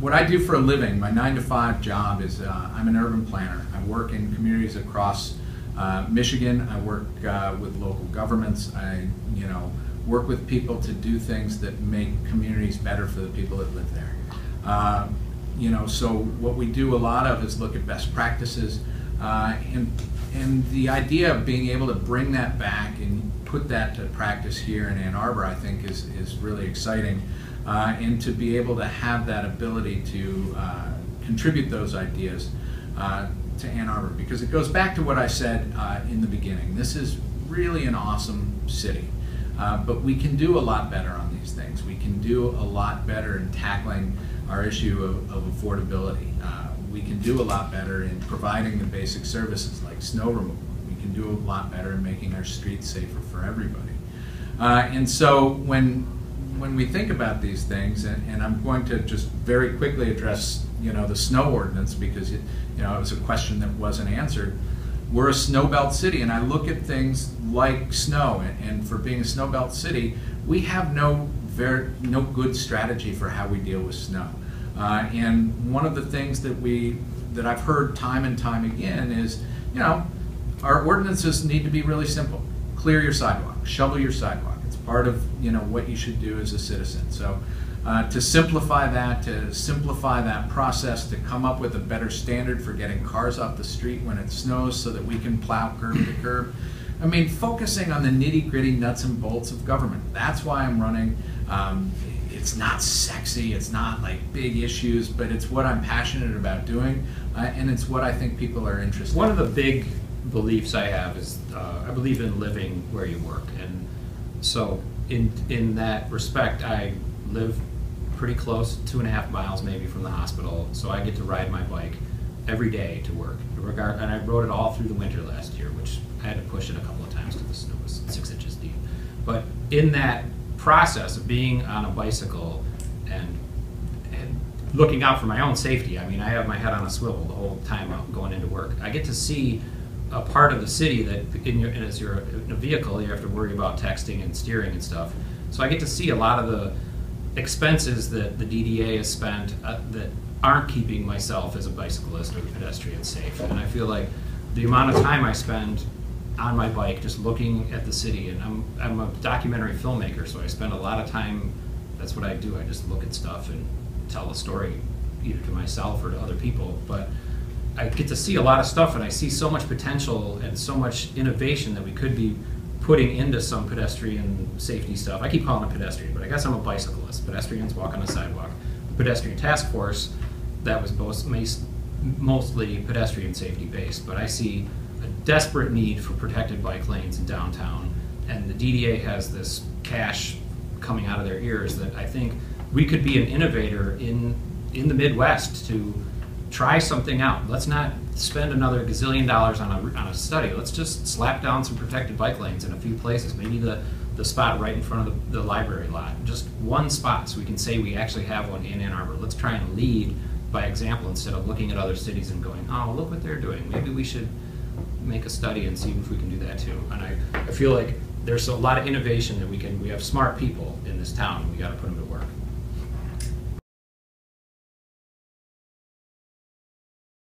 what I do for a living, my 9-to-5 job is I'm an urban planner. I work in communities across Michigan. I work with local governments. I work with people to do things that make communities better for the people that live there. So what we do a lot of is look at best practices, and the idea of being able to bring that back and put that to practice here in Ann Arbor, I think, is really exciting, and to be able to have that ability to contribute those ideas to Ann Arbor, because it goes back to what I said in the beginning. This is really an awesome city, but we can do a lot better on these things. We can do a lot better in tackling our issue of affordability. We can do a lot better in providing the basic services like snow removal. We can do a lot better in making our streets safer for everybody. And so when we think about these things, and I'm going to just very quickly address the snow ordinance, because it was a question that wasn't answered. We're a snow belt city, and I look at things like snow, and for being a snow belt city, we have no good strategy for how we deal with snow. And one of the things that I've heard time and time again is, our ordinances need to be really simple. Clear your sidewalk, shovel your sidewalk. It's part of what you should do as a citizen. So to simplify that process, to come up with a better standard for getting cars off the street when it snows so that we can plow curb to curb. I mean, focusing on the nitty-gritty nuts and bolts of government. That's why I'm running. It's not sexy, it's not like big issues, but it's what I'm passionate about doing, and it's what I think people are interested in. One of the big beliefs I have is I believe in living where you work, and so in that respect, I live pretty close, 2.5 miles maybe from the hospital, so I get to ride my bike every day to work. And I rode it all through the winter last year, which I had to push it a couple of times because the snow was 6 inches deep. But in that process of being on a bicycle and looking out for my own safety, I mean, I have my head on a swivel the whole time out going into work. I get to see a part of the city that as you're in a vehicle, you have to worry about texting and steering and stuff. So I get to see a lot of the expenses that the DDA has spent that aren't keeping myself as a bicyclist or pedestrian safe. And I feel like the amount of time I spend on my bike just looking at the city, and I'm a documentary filmmaker, so I spend a lot of time, that's what I do, I just look at stuff and tell a story either to myself or to other people. But I get to see a lot of stuff, and I see so much potential and so much innovation that we could be putting into some pedestrian safety stuff. I keep calling it pedestrian, but I guess I'm a bicyclist. Pedestrians walk on the sidewalk. The pedestrian task force, that was mostly pedestrian safety based, but I see a desperate need for protected bike lanes in downtown, and the DDA has this cash coming out of their ears that I think we could be an innovator in the Midwest to try something out. Let's not spend another gazillion dollars on a study. Let's just slap down some protected bike lanes in a few places. Maybe the spot right in front of the library lot. Just one spot so we can say we actually have one in Ann Arbor. Let's try and lead by example instead of looking at other cities and going, oh, look what they're doing. Maybe we should make a study and see if we can do that too. And I feel like there's a lot of innovation that we have smart people in this town, and we got to put them to work.